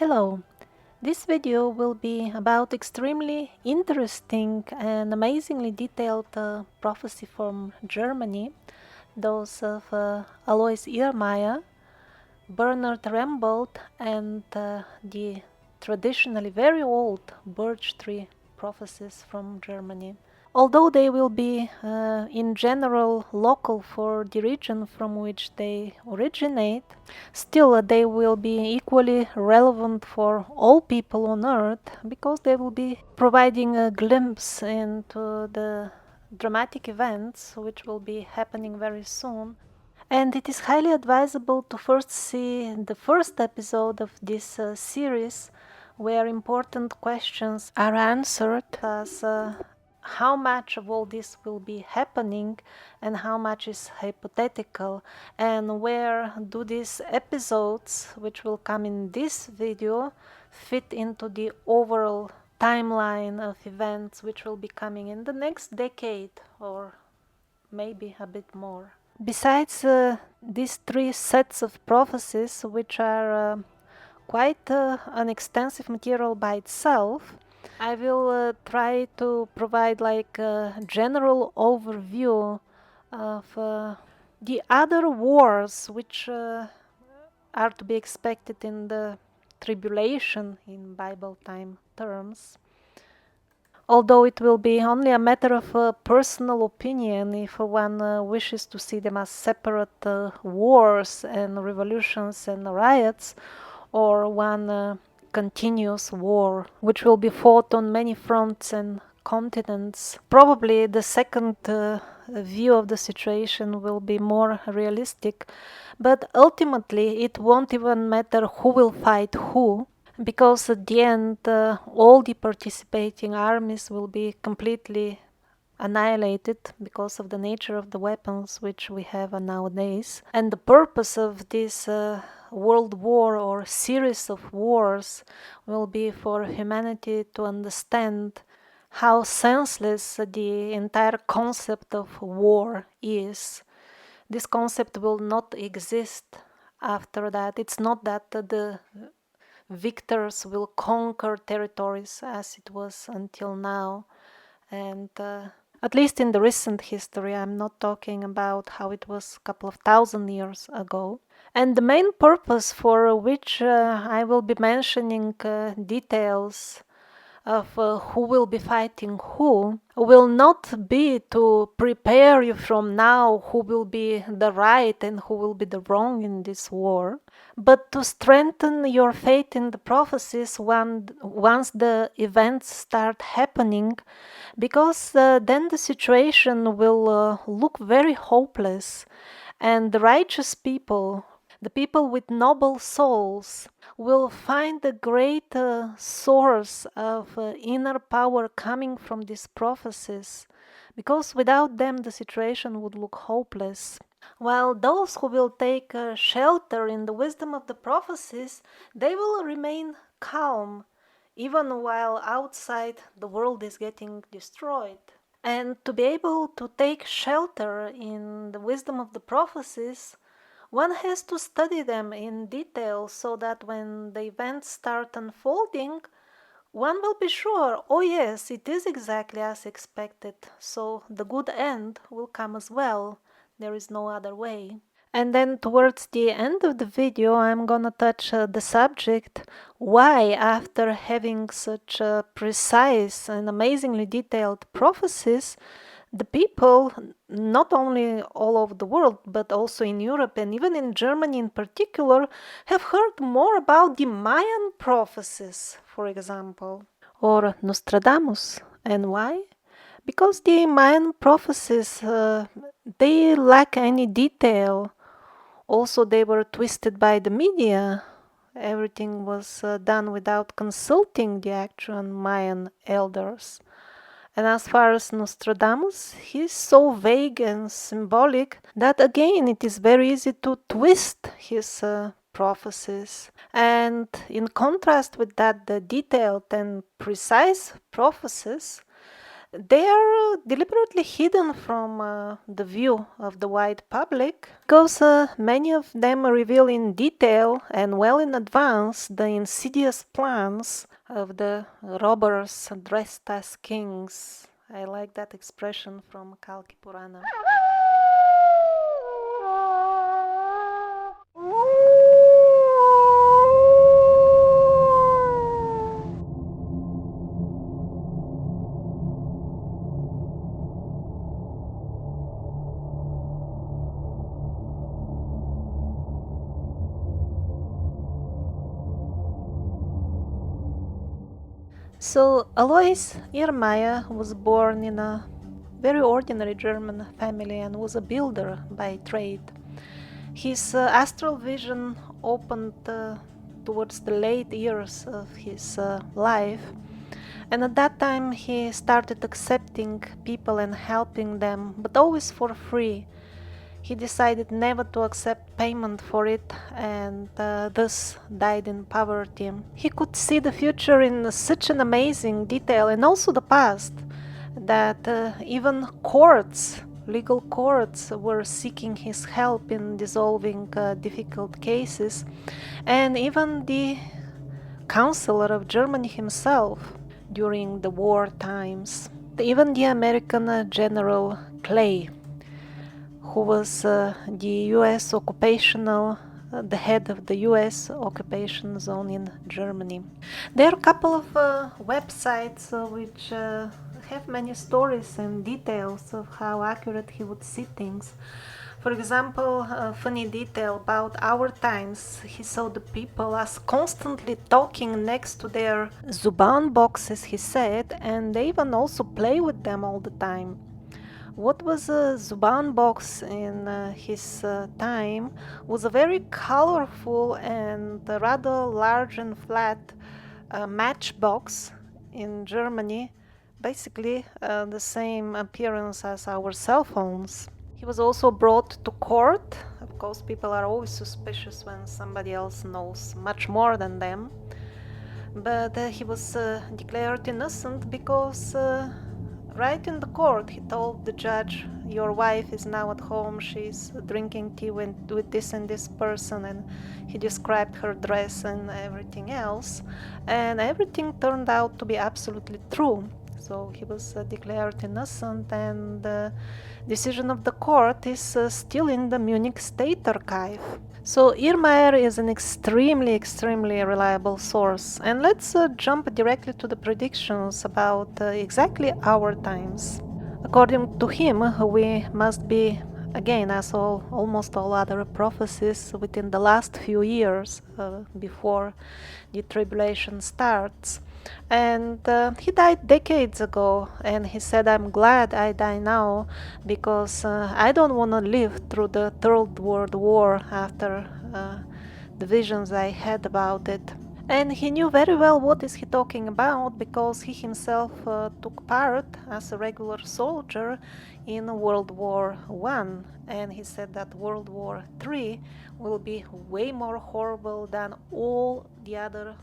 Hello, this video will be about extremely interesting and amazingly detailed prophecy from Germany, those of Alois Irlmaier, Bernard Trembled, and the traditionally very old Birch Tree prophecies from Germany. Although they will be in general local for the region from which they originate, still they will be equally relevant for all people on Earth because they will be providing a glimpse into the dramatic events which will be happening very soon. And it is highly advisable to first see the first episode of this series where important questions are answered as how much of all this will be happening and how much is hypothetical, and where do these episodes, which will come in this video, fit into the overall timeline of events which will be coming in the next decade or maybe a bit more. Besides these three sets of prophecies, which are quite an extensive material by itself, I will try to provide like a general overview of the other wars which are to be expected in the tribulation in Bible time terms. Although it will be only a matter of personal opinion if one wishes to see them as separate wars and revolutions and riots, or one continuous war which will be fought on many fronts and continents. Probably the second view of the situation will be more realistic, but ultimately it won't even matter who will fight who, because at the end all the participating armies will be completely annihilated because of the nature of the weapons which we have nowadays. And the purpose of this world war or series of wars will be for humanity to understand how senseless the entire concept of war is. This concept will not exist after that. It's not that the victors will conquer territories as it was until now, and at least in the recent history. I'm not talking about how it was a couple of thousand years ago. And the main purpose for which I will be mentioning details of who will be fighting who will not be to prepare you from now who will be the right and who will be the wrong in this war, but to strengthen your faith in the prophecies once the events start happening, because then the situation will look very hopeless, and the righteous people, the people with noble souls, will find a great source of inner power coming from these prophecies, because without them the situation would look hopeless. While those who will take shelter in the wisdom of the prophecies, they will remain calm, even while outside the world is getting destroyed. And to be able to take shelter in the wisdom of the prophecies, one has to study them in detail so that when the events start unfolding, one will be sure, oh yes, it is exactly as expected, so the good end will come as well. There is no other way. And then towards the end of the video, I'm gonna touch the subject why, after having such precise and amazingly detailed prophecies, the people, not only all over the world, but also in Europe and even in Germany in particular, have heard more about the Mayan prophecies, for example, or Nostradamus. And why? Because the Mayan prophecies, they lack any detail. Also, they were twisted by the media. Everything was done without consulting the actual Mayan elders. And as far as Nostradamus, he's so vague and symbolic that again it is very easy to twist his prophecies. And in contrast with that, the detailed and precise prophecies, they are deliberately hidden from the view of the wide public because many of them reveal in detail and well in advance the insidious plans of the robbers dressed as kings. I like that expression from Kalki Purana. So, Alois Irlmaier was born in a very ordinary German family and was a builder by trade. His astral vision opened towards the late years of his life, and at that time he started accepting people and helping them, but always for free. He decided never to accept payment for it and thus died in poverty. He could see the future in such an amazing detail and also the past that even courts, legal courts, were seeking his help in dissolving difficult cases, and even the Chancellor of Germany himself during the war times. Even the American General Clay, who was the head of the US occupation zone in Germany. There are a couple of websites which have many stories and details of how accurate he would see things. For example, a funny detail about our times, he saw the people as constantly talking next to their Zuban boxes, he said, and they even also play with them all the time. What was a Zuban box in his time was a very colorful and rather large and flat matchbox in Germany, basically the same appearance as our cell phones. He was also brought to court. Of course, people are always suspicious when somebody else knows much more than them. But he was declared innocent because right in the court, he told the judge, "Your wife is now at home. She's drinking tea with this and this person," and he described her dress and everything else. And everything turned out to be absolutely true. So he was declared innocent, and the decision of the court is still in the Munich State Archive. So Irlmaier is an extremely reliable source. And let's jump directly to the predictions about exactly our times. According to him, we must be, again, as almost all other prophecies, within the last few years before the tribulation starts. And he died decades ago, and he said, "I'm glad I die now because I don't want to live through the Third World War after the visions I had about it." And he knew very well what is he talking about because he himself took part as a regular soldier in World War I, and he said that World War III will be way more horrible than all the other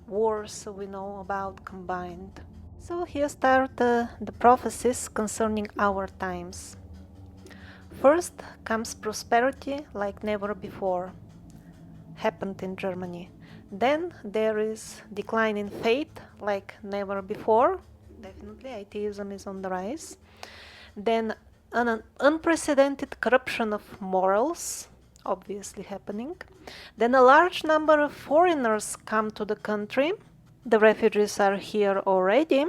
wars we know about combined. So here start the prophecies concerning our times. First comes prosperity like never before, happened in Germany. Then there is decline in faith like never before, definitely atheism is on the rise. Then an unprecedented corruption of morals, obviously happening. Then a large number of foreigners come to the country. The refugees are here already.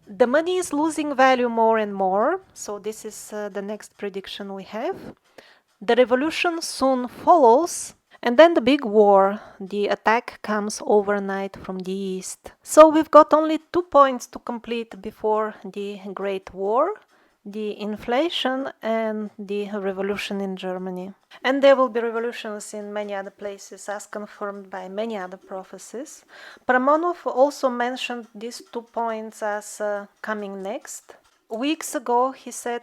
The money is losing value more and more, so this is the next prediction we have. The revolution soon follows, And then the big war, the attack comes overnight from the east. So we've got only 2 points to complete before the Great War, the inflation and the revolution in Germany. And there will be revolutions in many other places, as confirmed by many other prophecies. Paramonov also mentioned these 2 points as coming next. Weeks ago, he said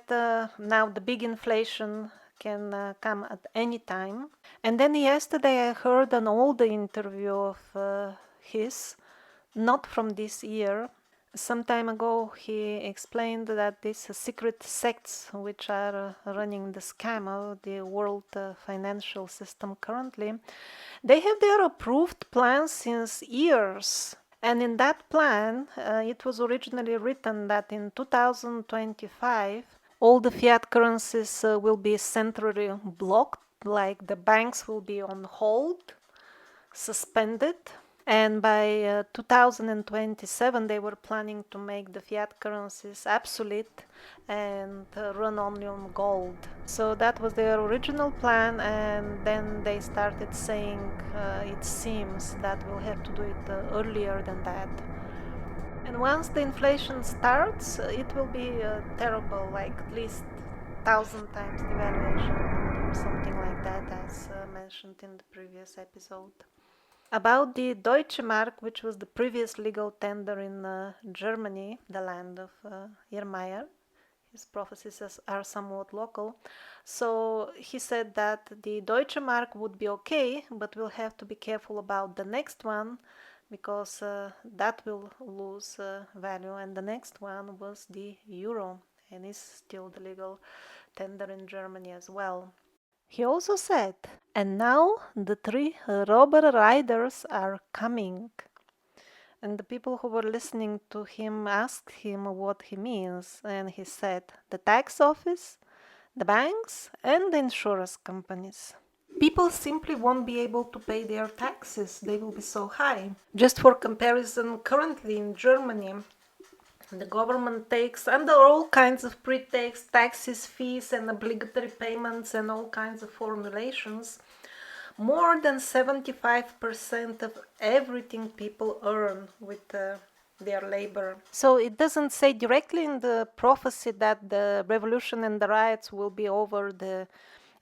now the big inflation can come at any time. And then yesterday I heard an old interview of his, not from this year. Some time ago he explained that these secret sects which are running the scam of the world financial system currently, they have their approved plans since years. And in that plan, it was originally written that in 2025, all the fiat currencies will be centrally blocked, like the banks will be on hold, suspended. And by 2027, they were planning to make the fiat currencies obsolete and run only on gold. So that was their original plan, and then they started saying it seems that we'll have to do it earlier than that. And once the inflation starts, it will be terrible, like at least 1,000 times the valuation of the money or something like that, as mentioned in the previous episode. About the Deutsche Mark, which was the previous legal tender in Germany, the land of Irlmaier. His prophecies are somewhat local. So he said that the Deutsche Mark would be okay, but we'll have to be careful about the next one, because that will lose value. And the next one was the euro, and is still the legal tender in Germany as well. He also said, and now the 3 robber riders are coming. And the people who were listening to him asked him what he means, and he said, the tax office, the banks, and the insurance companies. People simply won't be able to pay their taxes, they will be so high. Just for comparison, currently in Germany, the government takes, under all kinds of pre-tax taxes, fees, and obligatory payments, and all kinds of formulations, more than 75% of everything people earn with their labor. So it doesn't say directly in the prophecy that the revolution and the riots will be over the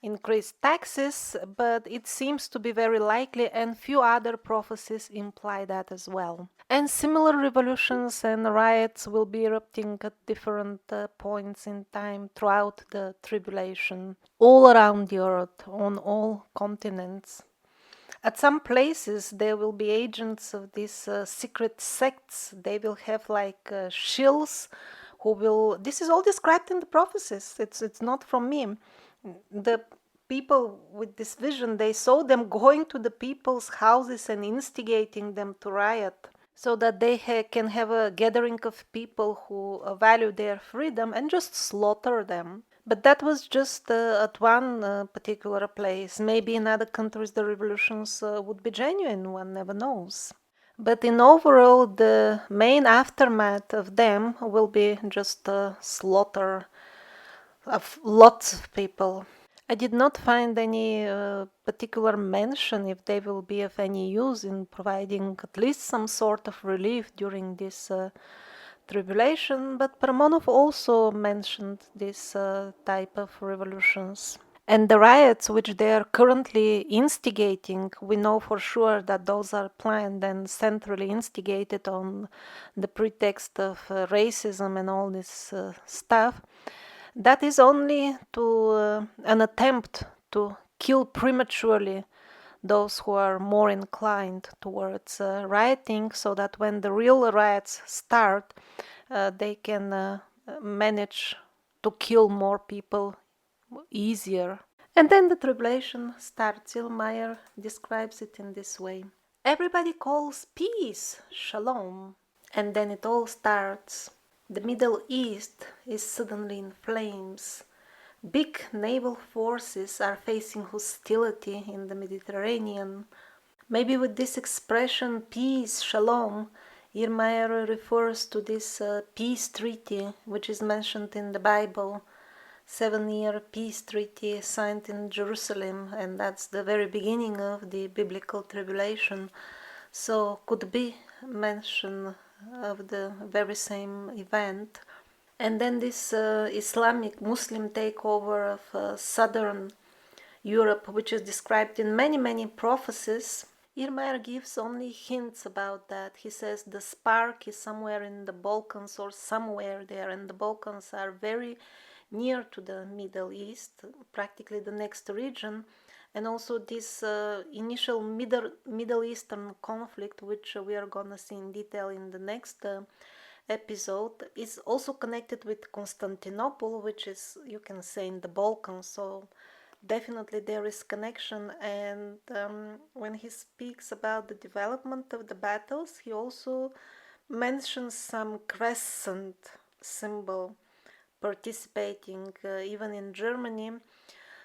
increased taxes, but it seems to be very likely, and few other prophecies imply that as well. And similar revolutions and riots will be erupting at different points in time throughout the tribulation, all around the earth, on all continents. At some places there will be agents of these secret sects. They will have like shills who will... This is all described in the prophecies. It's not from me. The people with this vision, they saw them going to the people's houses and instigating them to riot, so that they can have a gathering of people who value their freedom and just slaughter them. But that was just at one particular place. Maybe in other countries the revolutions would be genuine, one never knows. But in overall, the main aftermath of them will be just slaughter of lots of people. I did not find any particular mention if they will be of any use in providing at least some sort of relief during this tribulation, but Paramonov also mentioned this type of revolutions. And the riots which they are currently instigating, we know for sure that those are planned and centrally instigated on the pretext of racism and all this stuff. That is only an attempt to kill prematurely those who are more inclined towards rioting, so that when the real riots start, they can manage to kill more people easier. And then the tribulation starts. Irlmaier describes it in this way. Everybody calls peace, shalom, and then it all starts. The Middle East is suddenly in flames. Big naval forces are facing hostility in the Mediterranean. Maybe with this expression, peace, shalom, Irlmaier refers to this peace treaty which is mentioned in the Bible, 7-year peace treaty signed in Jerusalem, and that's the very beginning of the biblical tribulation. So could be mention of the very same event. And then this Islamic Muslim takeover of southern Europe, which is described in many prophecies. Irlmaier gives only hints about that. He says the spark is somewhere in the Balkans or somewhere there, and the Balkans are very near to the Middle East, practically the next region. And also this initial Middle Eastern conflict, which we are gonna see in detail in the next episode, is also connected with Constantinople, which is, you can say, in the Balkans. So definitely there is connection. And when he speaks about the development of the battles, he also mentions some crescent symbol participating even in Germany.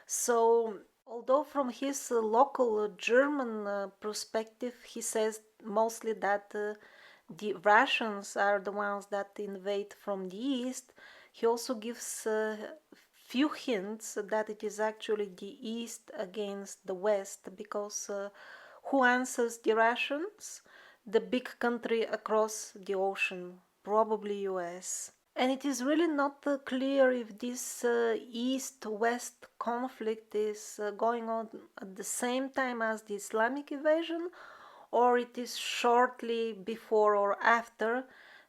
So although from his local German perspective, he says mostly that the Russians are the ones that invade from the east, he also gives few hints that it is actually the east against the west, because who answers the Russians? The big country across the ocean, probably US. And it is really not clear if this east-west conflict is going on at the same time as the Islamic invasion, or it is shortly before or after,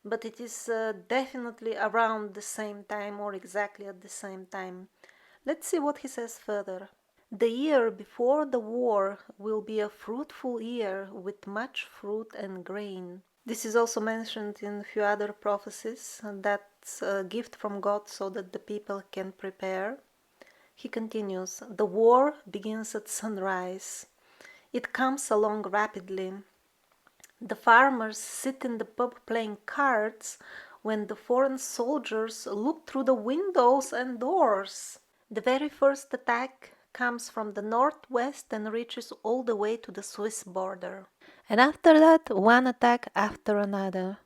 but it is definitely around the same time or exactly at the same time. Let's see what he says further. The year before the war will be a fruitful year with much fruit and grain. This is also mentioned in a few other prophecies, and that's a gift from God so that the people can prepare. He continues, the war begins at sunrise. It comes along rapidly. The farmers sit in the pub playing cards when the foreign soldiers look through the windows and doors. The very first attack comes from the northwest and reaches all the way to the Swiss border. And after that, one attack after another.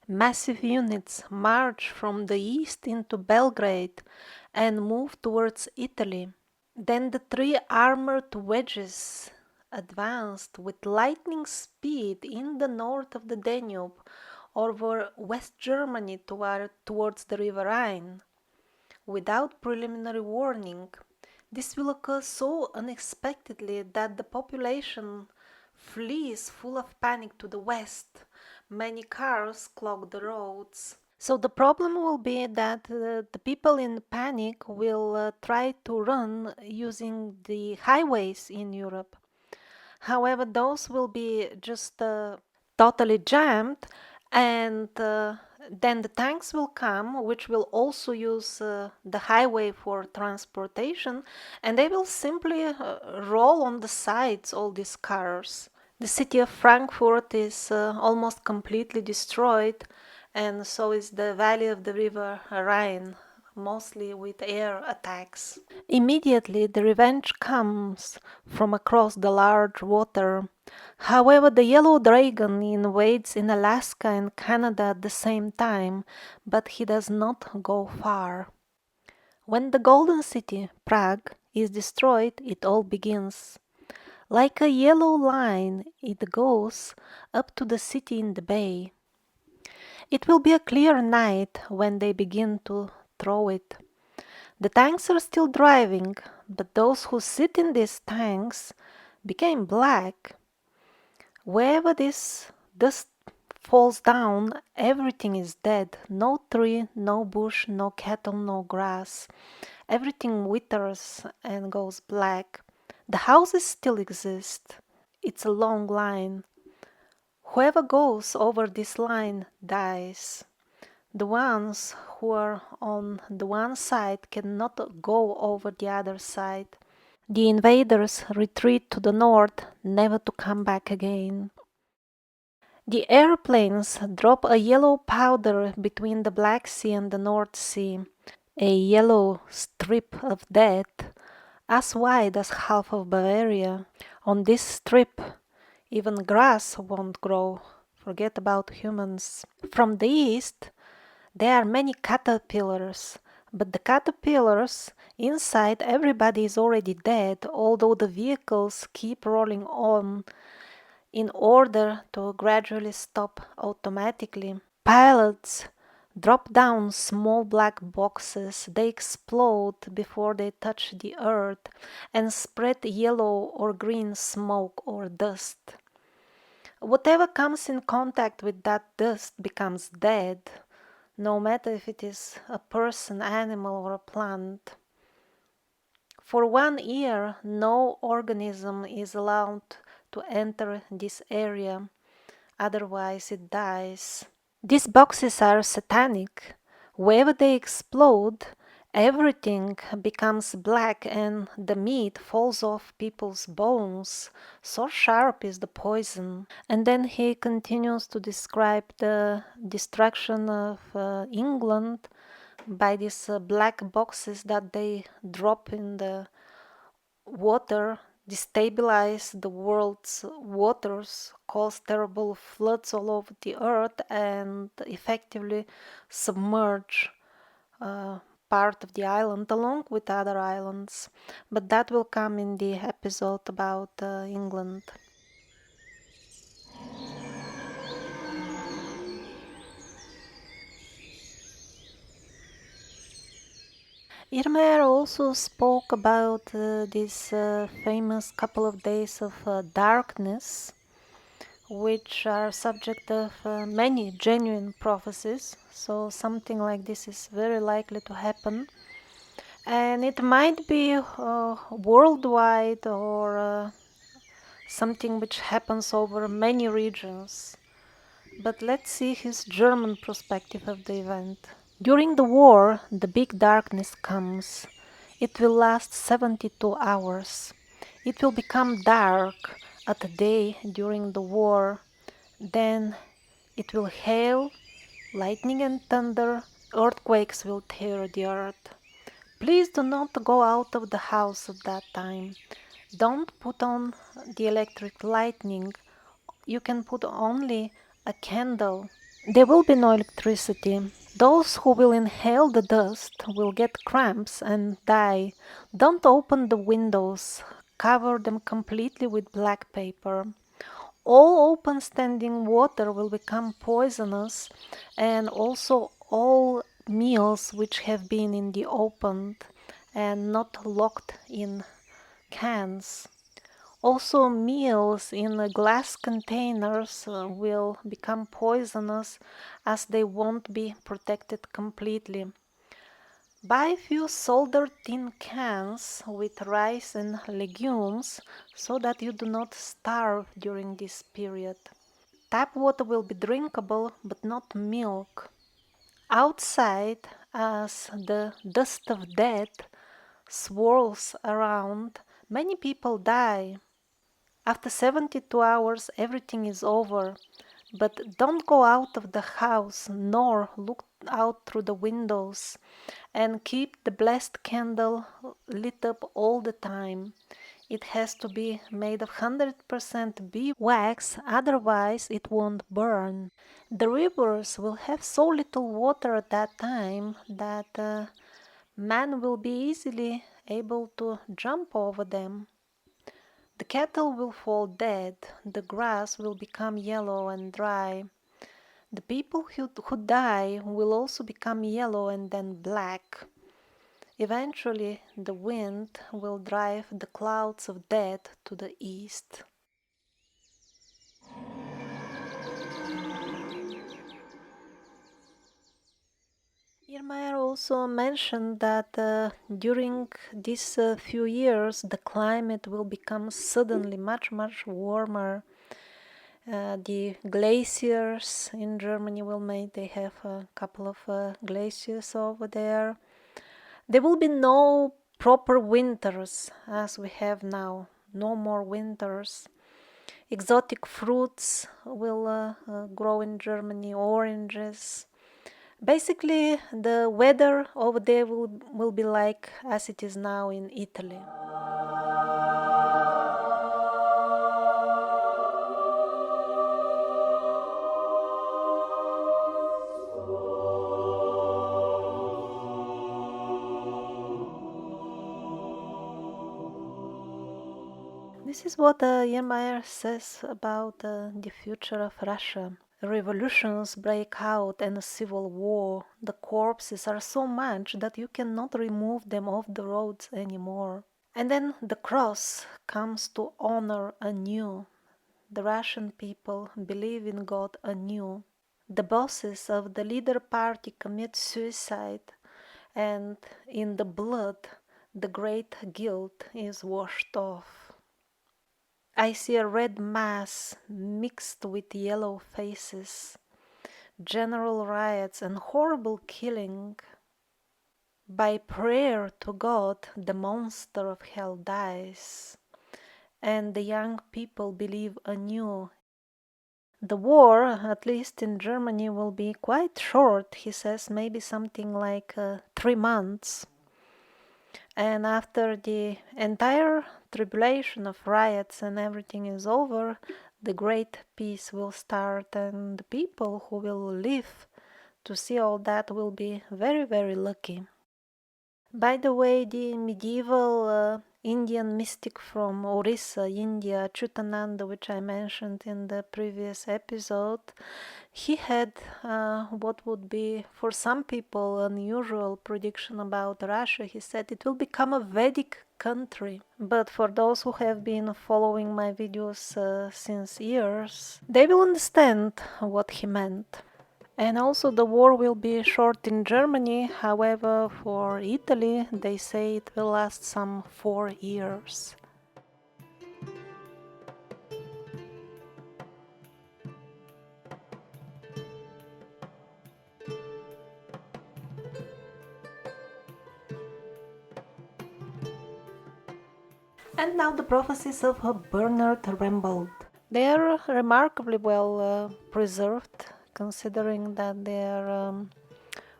Massive units march from the east into Belgrade and move towards Italy. Then the three armored wedges advanced with lightning speed in the north of the Danube over West Germany towards the river Rhine. Without preliminary warning, this will occur so unexpectedly that the population flees full of panic to the west. Many cars clog the roads. So the problem will be that the people in panic will try to run using the highways in Europe. However, those will be just totally jammed, and then the tanks will come, which will also use the highway for transportation, and they will simply roll on the sides, all these cars. The city of Frankfurt is almost completely destroyed, and so is the valley of the river Rhine, mostly with air attacks. Immediately the revenge comes from across the large water. However, the yellow dragon invades in Alaska and Canada at the same time, but he does not go far. When the Golden City, Prague, is destroyed, it all begins. Like a yellow line, it goes up to the city in the bay. It will be a clear night when they begin to throw it. The tanks are still driving, but those who sit in these tanks became black. Wherever this dust falls down, everything is dead. No tree, no bush, no cattle, no grass. Everything withers and goes black. The houses still exist. It's a long line. Whoever goes over this line dies. The ones who are on the one side cannot go over the other side. The invaders retreat to the north, never to come back again. The airplanes drop a yellow powder between the Black Sea and the North Sea, a yellow strip of death, as wide as half of Bavaria. On this strip, even grass won't grow. Forget about humans. From the east, there are many caterpillars, but the caterpillars Inside, everybody is already dead, although the vehicles keep rolling on in order to gradually stop automatically. Pilots drop down small black boxes. They explode before they touch the earth and spread yellow or green smoke or dust. Whatever comes in contact with that dust becomes dead, no matter if it is a person, animal, or a plant. For 1 year, no organism is allowed to enter this area, otherwise it dies. These boxes are satanic. Wherever they explode, everything becomes black and the meat falls off people's bones. So sharp is the poison. And then he continues to describe the destruction of England by these black boxes that they drop in the water, destabilize the world's waters, cause terrible floods all over the earth, and effectively submerge uh, part of the island along with other islands. But that will come in the episode about England. Irlmaier also spoke about this famous couple of days of darkness, which are subject of many genuine prophecies. So something like this is very likely to happen. And it might be worldwide or something which happens over many regions. But let's see his German perspective of the event. During the war, the big darkness comes. It will last 72 hours. It will become dark at a day during the war. Then it will hail, lightning and thunder, earthquakes will tear the earth. Please do not go out of the house at that time. Don't put on the electric lightning. You can put only a candle. There will be no electricity. Those who will inhale the dust will get cramps and die. Don't open the windows. Cover them completely with black paper. All open standing water will become poisonous, and also all meals which have been in the open and not locked in cans. Also, meals in glass containers will become poisonous as they won't be protected completely. Buy few soldered tin cans with rice and legumes so that you do not starve during this period. Tap water will be drinkable but not milk. Outside, as the dust of death swirls around, many people die. After 72 hours, everything is over. But don't go out of the house nor look out through the windows, and keep the blessed candle lit up all the time. It has to be made of 100% beeswax, otherwise it won't burn. The rivers will have so little water at that time that man will be easily able to jump over them. The cattle will fall dead, the grass will become yellow and dry. The people who die will also become yellow and then black. Eventually, the wind will drive the clouds of death to the east. Irlmaier also mentioned that during these few years the climate will become suddenly much warmer. The glaciers in Germany they have a couple of glaciers over there. There will be no proper winters as we have now, no more winters. Exotic fruits will grow in Germany, oranges. Basically, the weather over there will be like as it is now in Italy. This is what Irlmaier says about the future of Russia. Revolutions break out and a civil war. The corpses are so much that you cannot remove them off the roads anymore. And then the cross comes to honor anew. The Russian people believe in God anew. The bosses of the leader party commit suicide, and in the blood the great guilt is washed off. I see a red mass mixed with yellow faces, general riots and horrible killing. By prayer to God, the monster of hell dies, and the young people believe anew. The war, at least in Germany, will be quite short, he says, maybe something like 3 months. And after the entire tribulation of riots and everything is over, the great peace will start, and the people who will live to see all that will be very, very lucky. By the way, the medieval Indian mystic from Orissa, India, Chutananda, which I mentioned in the previous episode, he had what would be for some people unusual prediction about Russia. He said it will become a Vedic country. But for those who have been following my videos since years, they will understand what he meant. And also the war will be short in Germany, however for Italy they say it will last some 4 years. And now the prophecies of Bernard Trembled. They are remarkably well preserved, considering that they are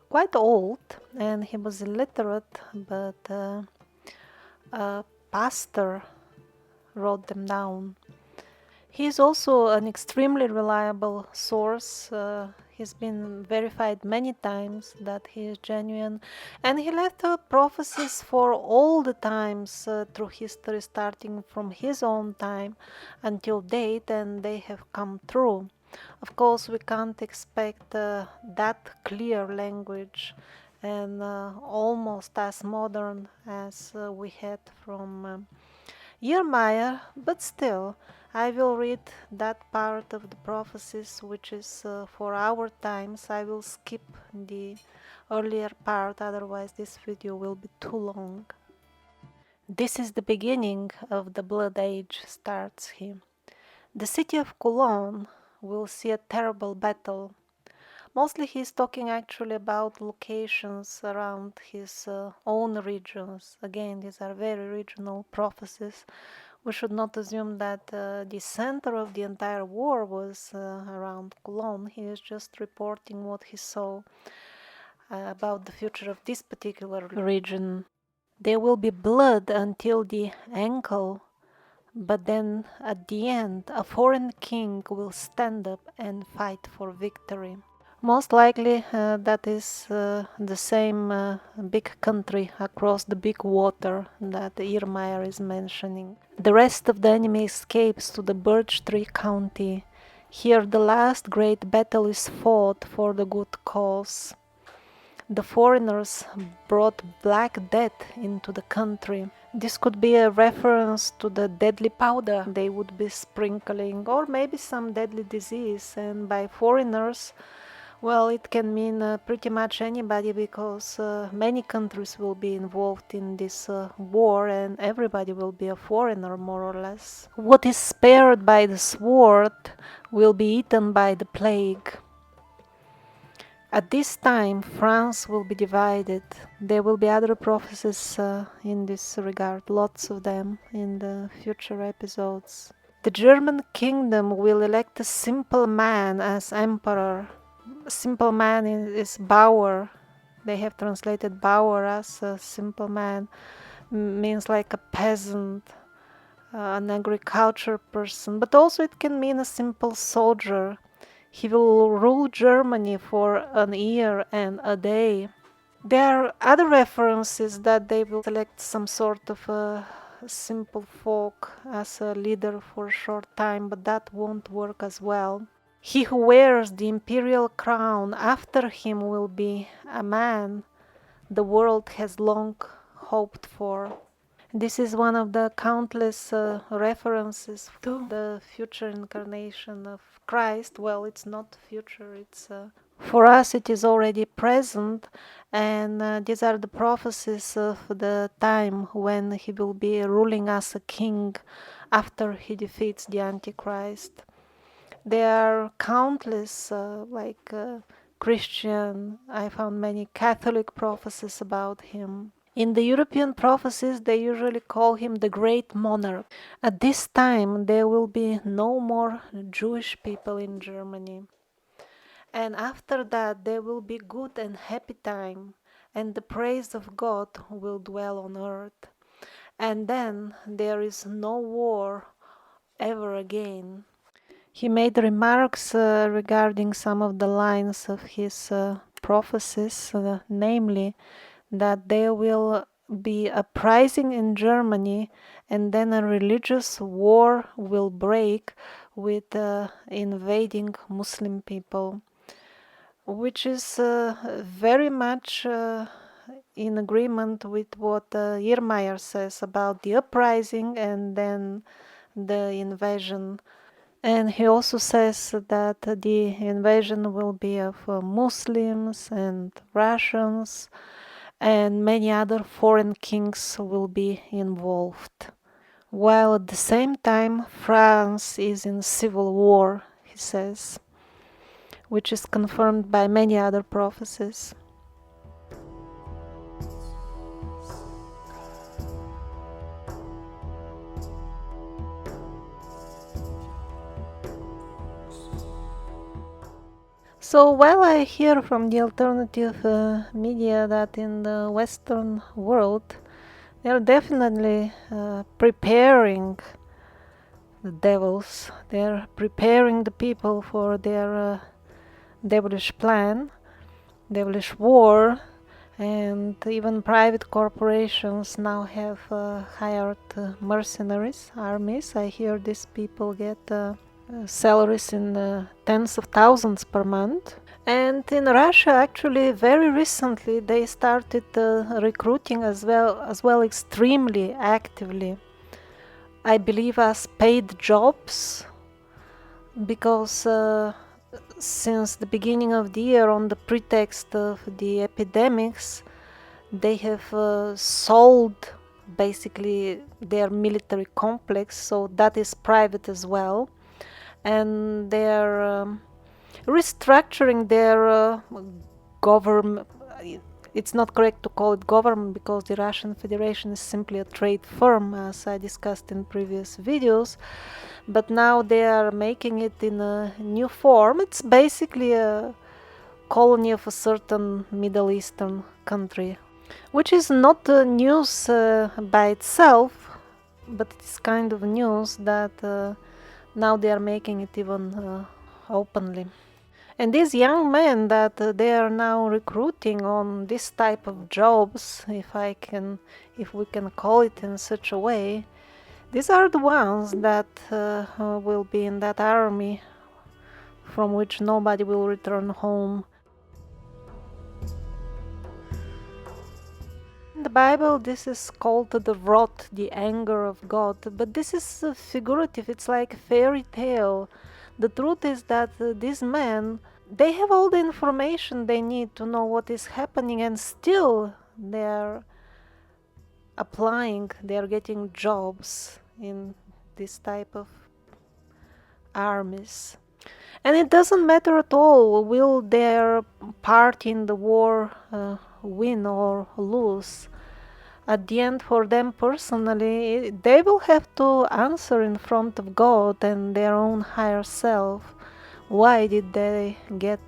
quite old, and he was illiterate, but a pastor wrote them down. He is also an extremely reliable source. He's been verified many times that he is genuine, and he left prophecies for all the times through history, starting from his own time until date, and they have come true. Of course, we can't expect that clear language and almost as modern as we had from Irlmaier, but still, I will read that part of the prophecies which is for our times. I will skip the earlier part, otherwise this video will be too long. This is the beginning of the Blood Age, starts he. The city of Cologne will see a terrible battle. Mostly he is talking actually about locations around his own regions. Again, these are very regional prophecies. We should not assume that the center of the entire war was around Cologne. He is just reporting what he saw about the future of this particular region. There will be blood until the ankle, but then at the end a foreign king will stand up and fight for victory. Most likely that is the same big country across the big water that Irlmaier is mentioning. The rest of the enemy escapes to the Birch Tree county. Here the last great battle is fought for the good cause. The foreigners brought black death into the country. This could be a reference to the deadly powder they would be sprinkling, or maybe some deadly disease, and by foreigners, well, it can mean pretty much anybody, because many countries will be involved in this war, and everybody will be a foreigner, more or less. What is spared by the sword will be eaten by the plague. At this time, France will be divided. There will be other prophecies in this regard, lots of them in the future episodes. The German kingdom will elect a simple man as emperor. Simple man is Bauer. They have translated Bauer as a simple man, means like a peasant, an agriculture person, but also it can mean a simple soldier. He will rule Germany for an year and a day. There are other references that they will select some sort of simple folk as a leader for a short time, but that won't work as well. He who wears the imperial crown after him will be a man the world has long hoped for. This is one of the countless references to the future incarnation of Christ. Well, it's not future, it's for us it is already present, and these are the prophecies of the time when he will be ruling as a king after he defeats the Antichrist. There are countless, Christian, I found many Catholic prophecies about him. In the European prophecies, they usually call him the great monarch. At this time, there will be no more Jewish people in Germany. And after that, there will be good and happy time, and the praise of God will dwell on earth. And then there is no war ever again. He made remarks regarding some of the lines of his prophecies, namely that there will be a uprising in Germany and then a religious war will break with invading Muslim people, which is very much in agreement with what Irlmaier says about the uprising and then the invasion. And he also says that the invasion will be of Muslims and Russians, and many other foreign kings will be involved. While at the same time, France is in civil war, he says, which is confirmed by many other prophecies. So while I hear from the alternative media that in the Western world they are definitely preparing the devils, they are preparing the people for their devilish plan, devilish war, and even private corporations now have hired mercenaries, armies. I hear these people get salaries in tens of thousands per month. And in Russia, actually, very recently, they started recruiting as well extremely actively. I believe as paid jobs, because since the beginning of the year, on the pretext of the epidemics, they have sold basically their military complex, so that is private as well, and they're restructuring their government. It's not correct to call it government because the Russian Federation is simply a trade firm, as I discussed in previous videos, but now they are making it in a new form. It's basically a colony of a certain Middle Eastern country, which is not news by itself, but it's kind of news that now they are making it even openly. And these young men that they are now recruiting on this type of jobs, if we can call it in such a way, these are the ones that will be in that army from which nobody will return home. In the Bible, this is called the wrath, the anger of God, but this is figurative, it's like a fairy tale. The truth is that these men, they have all the information they need to know what is happening, and still they're applying, they're getting jobs in this type of armies. And it doesn't matter at all, will their part in the war win or lose. At the end, for them personally, they will have to answer in front of God and their own higher self. Why did they get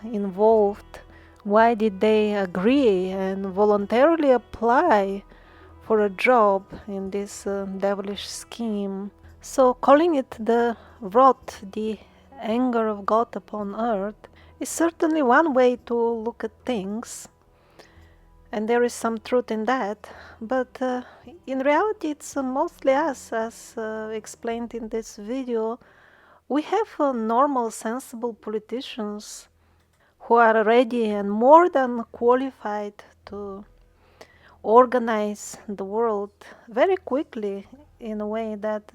involved? Why did they agree and voluntarily apply for a job in this devilish scheme? So calling it the wrath, the anger of God upon earth, is certainly one way to look at things. And there is some truth in that. But in reality, it's mostly us, as explained in this video. We have normal, sensible politicians who are ready and more than qualified to organize the world very quickly in a way that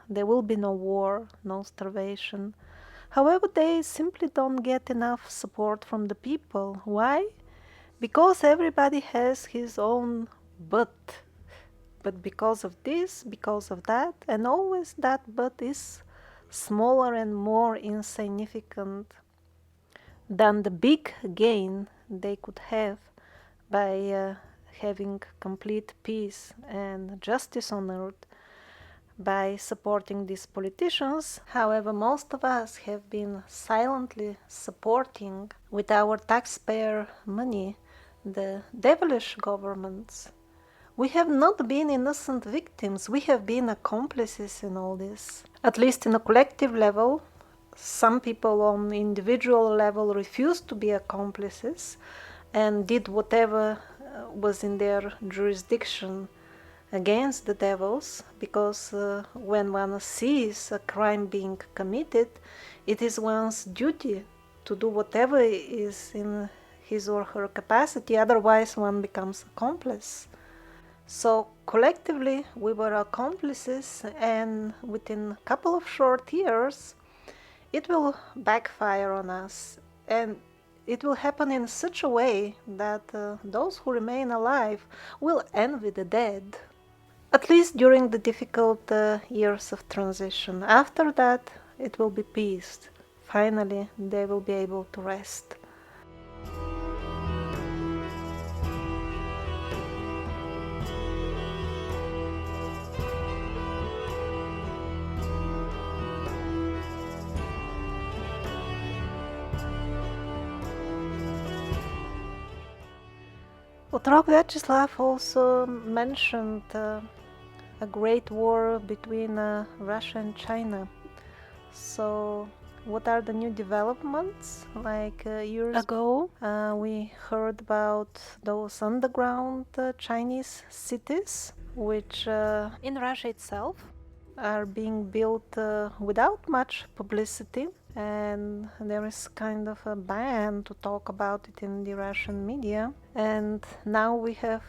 there will be no war, no starvation. However, they simply don't get enough support from the people. Why? Because everybody has his own but because of this, because of that, and always that but is smaller and more insignificant than the big gain they could have by having complete peace and justice on earth by supporting these politicians. However, most of us have been silently supporting with our taxpayer money the devilish governments. We have not been innocent victims, we have been accomplices in all this. At least in a collective level, some people on individual level refused to be accomplices and did whatever was in their jurisdiction against the devils, because when one sees a crime being committed, it is one's duty to do whatever is in his or her capacity, otherwise one becomes accomplice. So collectively we were accomplices, and within a couple of short years it will backfire on us, and it will happen in such a way that those who remain alive will envy the dead, at least during the difficult years of transition. After that, it will be peace. Finally, they will be able to rest. Otrok Vyacheslav also mentioned a great war between Russia and China. So, what are the new developments? Like years ago, we heard about those underground Chinese cities, which in Russia itself are being built without much publicity, and there is kind of a ban to talk about it in the Russian media. And now we have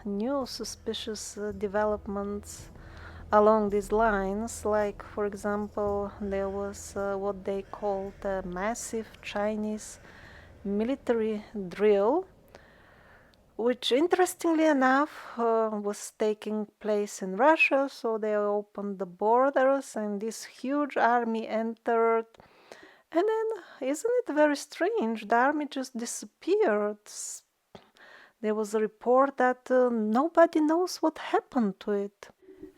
new suspicious developments along these lines, like for example there was what they called a massive Chinese military drill, which interestingly enough was taking place in Russia. So they opened the borders and this huge army entered, and then isn't it very strange, the army just disappeared. There was a report that nobody knows what happened to it.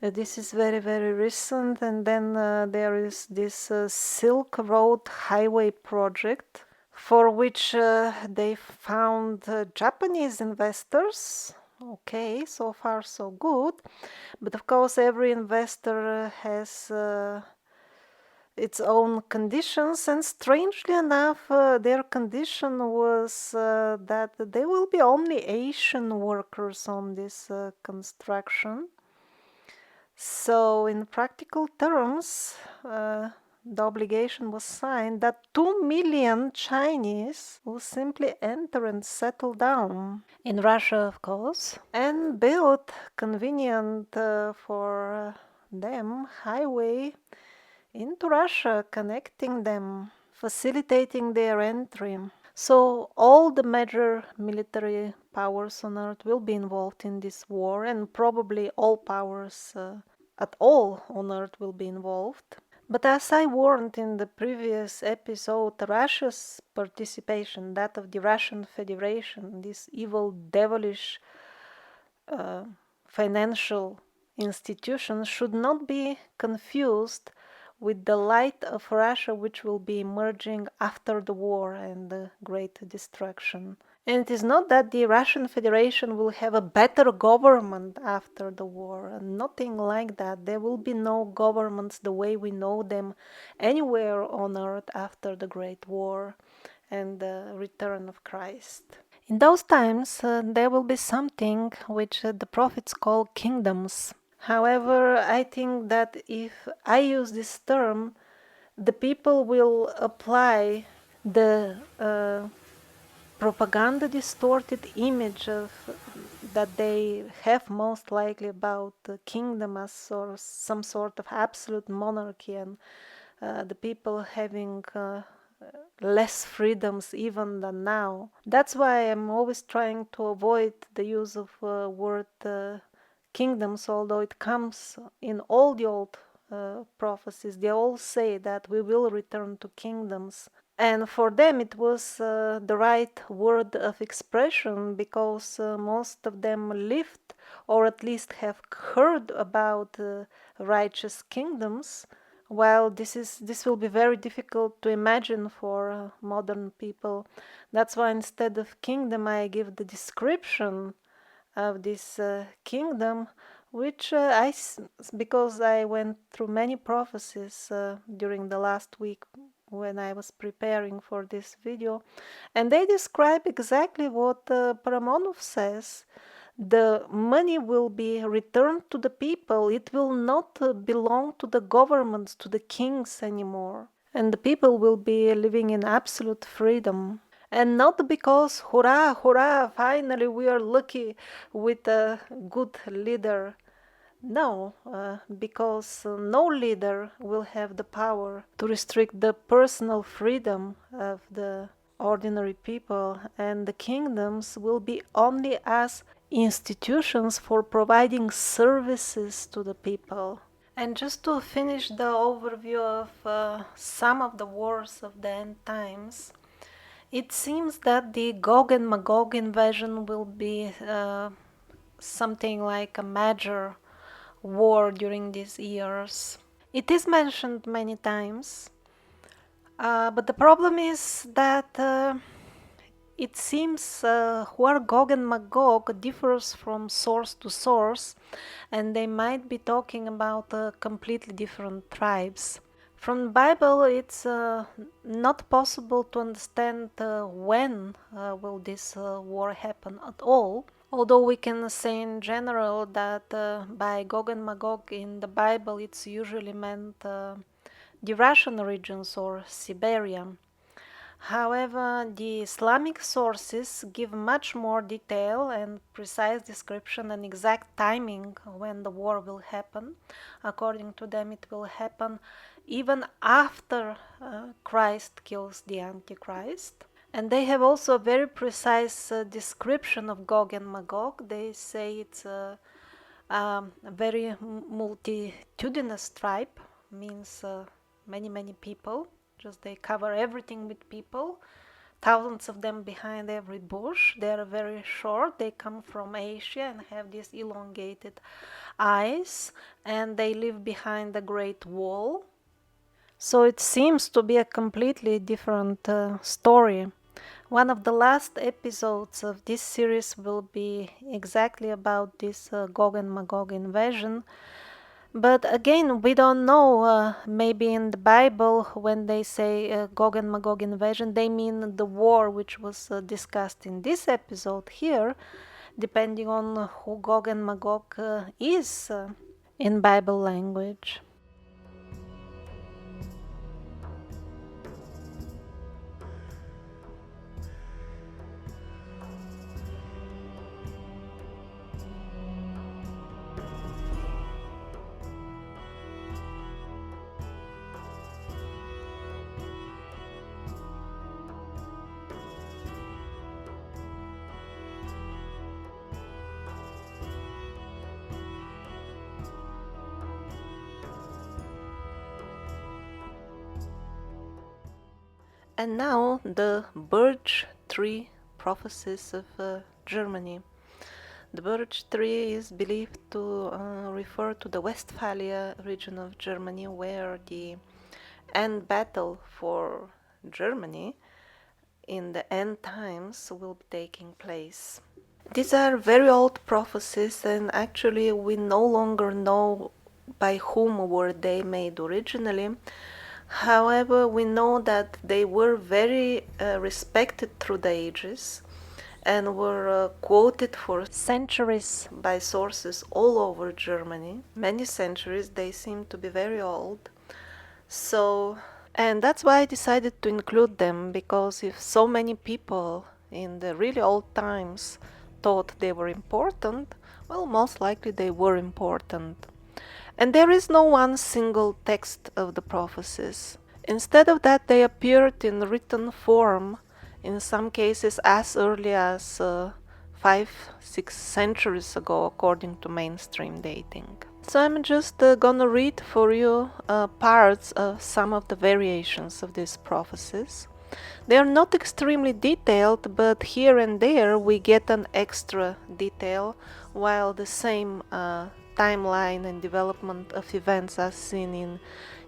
This is very, very recent. And then there is this Silk Road Highway project, for which they found Japanese investors. Okay, so far so good. But of course, every investor has its own conditions, and strangely enough, their condition was that there will be only Asian workers on this construction. So, in practical terms, the obligation was signed that 2 million Chinese will simply enter and settle down in Russia, of course, and build convenient for them highway into Russia, connecting them, facilitating their entry. So all the major military powers on earth will be involved in this war, and probably all powers at all on earth will be involved. But as I warned in the previous episode, Russia's participation, that of the Russian Federation, this evil, devilish financial institution, should not be confused with the light of Russia, which will be emerging after the war and the great destruction. And it is not that the Russian Federation will have a better government after the war. Nothing like that. There will be no governments the way we know them anywhere on earth after the Great War and the return of Christ. In those times, there will be something which the prophets call kingdoms. However, I think that if I use this term, the people will apply the propaganda distorted image of that they have most likely about the kingdom as or some sort of absolute monarchy and the people having less freedoms even than now. That's why I'm always trying to avoid the use of word kingdoms, although it comes in all the old prophecies. They all say that we will return to kingdoms. And for them, it was the right word of expression because most of them lived or at least have heard about righteous kingdoms. While this will be very difficult to imagine for modern people, that's why instead of kingdom, I give the description of this kingdom, which because I went through many prophecies during the last week when I was preparing for this video, and they describe exactly what Paramonov says. The money will be returned to the people. It will not belong to the governments, to the kings anymore. And the people will be living in absolute freedom. And not because, hurrah, hurrah, finally we are lucky with a good leader. No, because no leader will have the power to restrict the personal freedom of the ordinary people, and the kingdoms will be only as institutions for providing services to the people. And just to finish the overview of some of the wars of the end times, it seems that the Gog and Magog invasion will be something like a major war during these years. It is mentioned many times, but the problem is that it seems who are Gog and Magog differs from source to source, and they might be talking about completely different tribes. From the Bible, it's not possible to understand when will this war happen at all. Although we can say in general that by Gog and Magog in the Bible, it's usually meant the Russian regions or Siberia. However, the Islamic sources give much more detail and precise description and exact timing when the war will happen. According to them, it will happen even after Christ kills the Antichrist. And they have also a very precise description of Gog and Magog. They say it's a very multitudinous tribe, means many, many people. Just they cover everything with people, thousands of them behind every bush. They are very short. They come from Asia and have these elongated eyes, and they live behind the Great Wall. So it seems to be a completely different story. One of the last episodes of this series will be exactly about this Gog and Magog invasion. But again, we don't know, maybe in the Bible, when they say Gog and Magog invasion, they mean the war which was discussed in this episode here, depending on who Gog and Magog is in Bible language. And now the Birch Tree Prophecies of Germany. The Birch Tree is believed to refer to the Westphalia region of Germany, where the end battle for Germany in the end times will be taking place. These are very old prophecies, and actually we no longer know by whom were they made originally. However, we know that they were very respected through the ages, and were quoted for centuries by sources all over Germany. Many centuries, they seem to be very old. So, and that's why I decided to include them, because if so many people in the really old times thought they were important, well, most likely they were important. And there is no one single text of the prophecies. Instead of that, they appeared in written form, in some cases as early as 5-6 centuries ago, according to mainstream dating. So I'm just gonna read for you parts of some of the variations of these prophecies. They are not extremely detailed, but here and there we get an extra detail, while the same timeline and development of events as seen in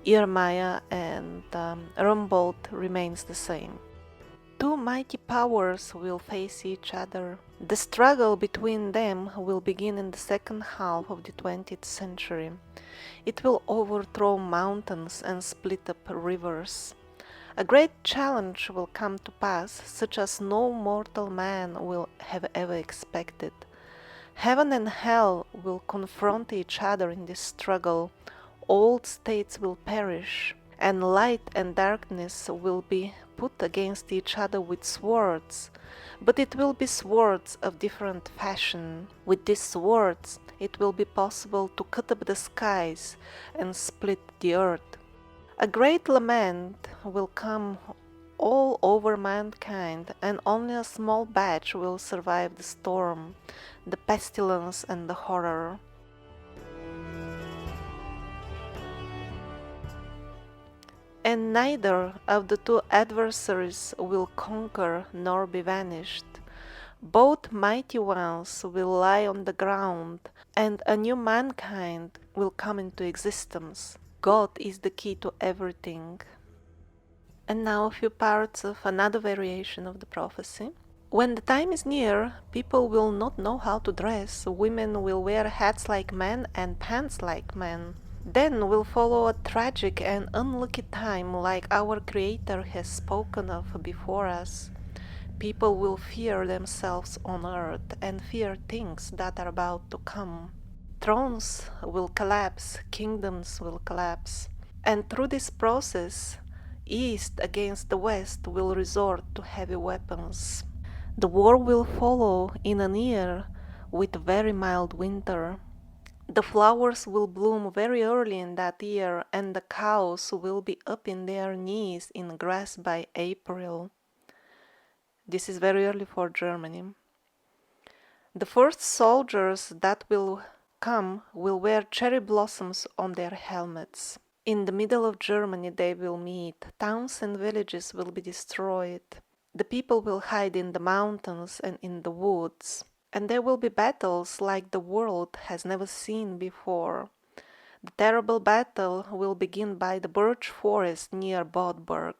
Irlmaier and Trembled remains the same. Two mighty powers will face each other. The struggle between them will begin in the second half of the 20th century. It will overthrow mountains and split up rivers. A great challenge will come to pass, such as no mortal man will have ever expected. Heaven and hell will confront each other in this struggle. Old states will perish, and light and darkness will be put against each other with swords, but it will be swords of different fashion. With these swords it will be possible to cut up the skies and split the earth. A great lament will come all over mankind, and only a small batch will survive the storm, the pestilence and the horror. And neither of the two adversaries will conquer nor be vanished. Both mighty ones will lie on the ground, and a new mankind will come into existence. God is the key to everything. And now a few parts of another variation of the prophecy. When the time is near, people will not know how to dress. Women will wear hats like men and pants like men. Then will follow a tragic and unlucky time like our Creator has spoken of before us. People will fear themselves on earth and fear things that are about to come. Thrones will collapse, kingdoms will collapse. And through this process, East against the West will resort to heavy weapons. The war will follow in a year with very mild winter. The flowers will bloom very early in that year, and the cows will be up in their knees in grass by April. This is very early for Germany. The first soldiers that will come will wear cherry blossoms on their helmets. In the middle of Germany they will meet. Towns and villages will be destroyed. The people will hide in the mountains and in the woods. And there will be battles like the world has never seen before. The terrible battle will begin by the birch forest near Bodberg.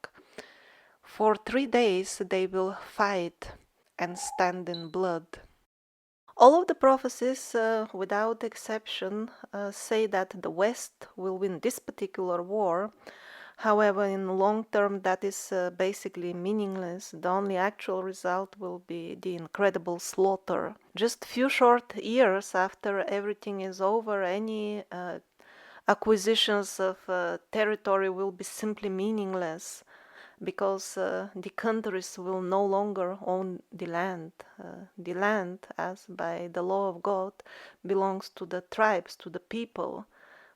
For 3 days they will fight and stand in blood. All of the prophecies, without exception, say that the West will win this particular war. However, in the long term, that is basically meaningless. The only actual result will be the incredible slaughter. Just few short years after everything is over, any acquisitions of territory will be simply meaningless, because the countries will no longer own the land. The land, as by the law of God, belongs to the tribes, to the people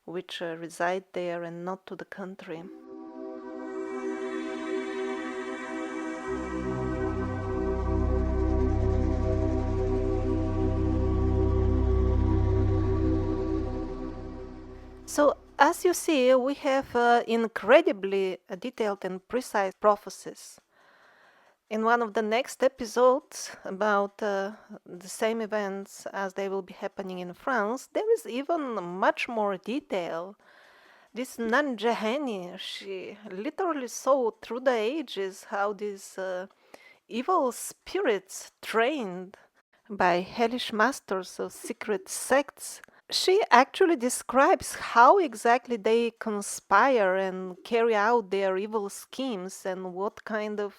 which reside there, and not to the country. So, as you see, we have incredibly detailed and precise prophecies. In one of the next episodes about the same events as they will be happening in France, there is even much more detail. This Nun Jehani, she literally saw through the ages how these evil spirits trained by hellish masters of secret sects. She actually describes how exactly they conspire and carry out their evil schemes, and what kind of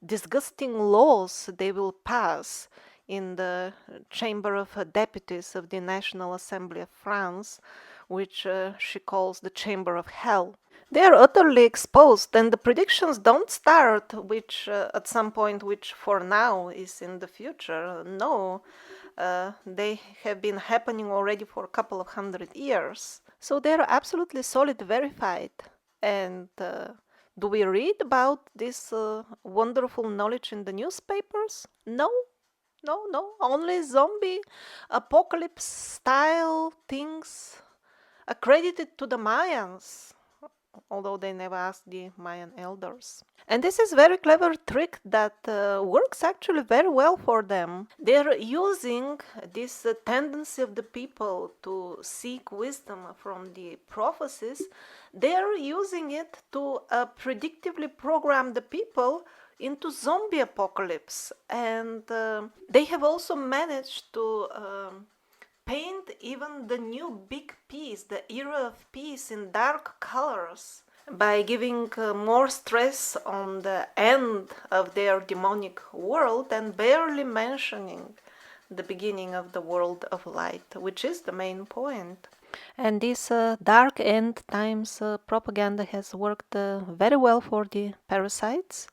disgusting laws they will pass in the Chamber of Deputies of the National Assembly of France, which she calls the Chamber of Hell. They are utterly exposed, and the predictions don't start which at some point, which for now is in the future. No, they have been happening already for a couple of 100 years. So they are absolutely solid, verified. And do we read about this wonderful knowledge in the newspapers? No, no, no. Only zombie apocalypse style things accredited to the Mayans, although they never asked the Mayan elders. And this is very clever trick that works actually very well for them. They're using this tendency of the people to seek wisdom from the prophecies. They're using it to predictively program the people into zombie apocalypse. And they have also managed to paint even the new big piece, the era of peace, in dark colors by giving more stress on the end of their demonic world and barely mentioning the beginning of the world of light, which is the main point. And this dark end times propaganda has worked very well for the parasites.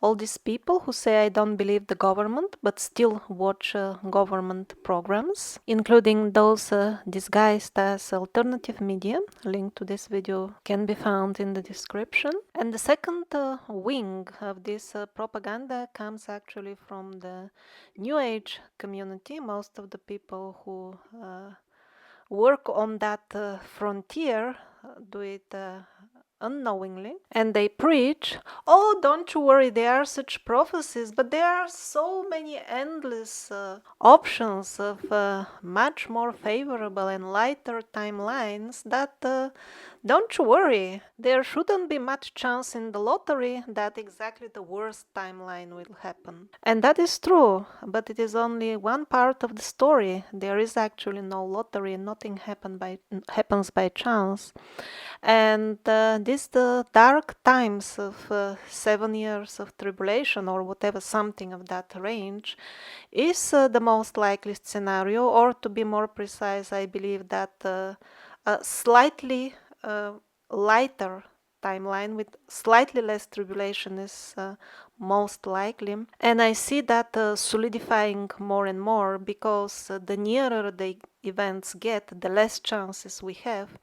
All these people who say I don't believe the government but still watch government programs, including those disguised as alternative media. Link to this video can be found in the description. And the second wing of this propaganda comes actually from the New Age community. Most of the people who work on that frontier do it unknowingly, and they preach, oh, don't you worry, there are such prophecies, but there are so many endless options of much more favorable and lighter timelines that don't you worry, there shouldn't be much chance in the lottery that exactly the worst timeline will happen. And that is true, but it is only one part of the story. There is actually no lottery, nothing happens by chance. And the dark times of 7 years of tribulation or whatever, something of that range, is the most likely scenario, or to be more precise, I believe that a slightly lighter timeline with slightly less tribulation is most likely. And I see that solidifying more and more, because the nearer the events get, the less chances we have.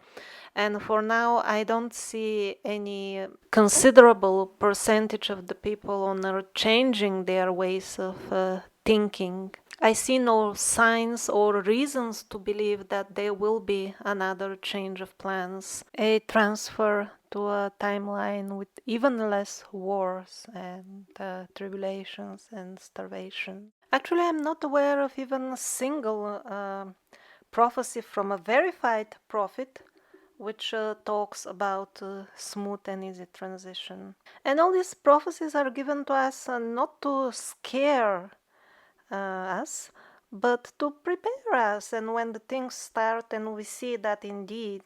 And for now, I don't see any considerable percentage of the people on changing their ways of thinking. I see no signs or reasons to believe that there will be another change of plans, a transfer to a timeline with even less wars and tribulations and starvation. Actually, I'm not aware of even a single prophecy from a verified prophet which talks about smooth and easy transition. And all these prophecies are given to us not to scare us, but to prepare us. And when the things start and we see that indeed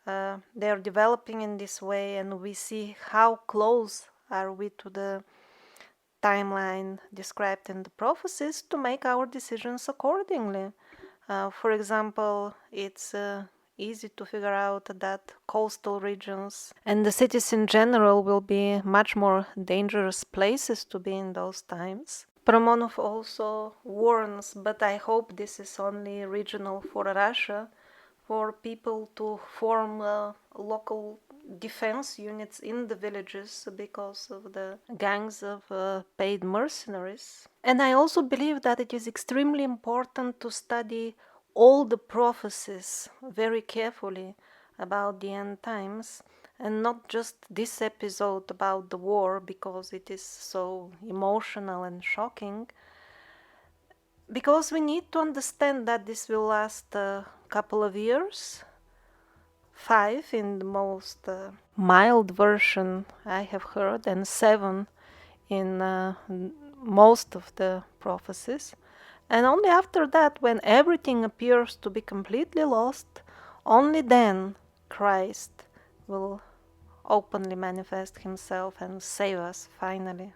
they are developing in this way, and we see how close are we to the timeline described in the prophecies, to make our decisions accordingly. For example, it's easy to figure out that coastal regions and the cities in general will be much more dangerous places to be in those times. Promonov also warns, but I hope this is only regional for Russia, for people to form local defense units in the villages because of the gangs of paid mercenaries. And I also believe that it is extremely important to study all the prophecies very carefully about the end times, and not just this episode about the war because it is so emotional and shocking, because we need to understand that this will last a couple of years, 5 in the most mild version I have heard, and 7 in most of the prophecies. And only after that, when everything appears to be completely lost, only then Christ will openly manifest himself and save us finally.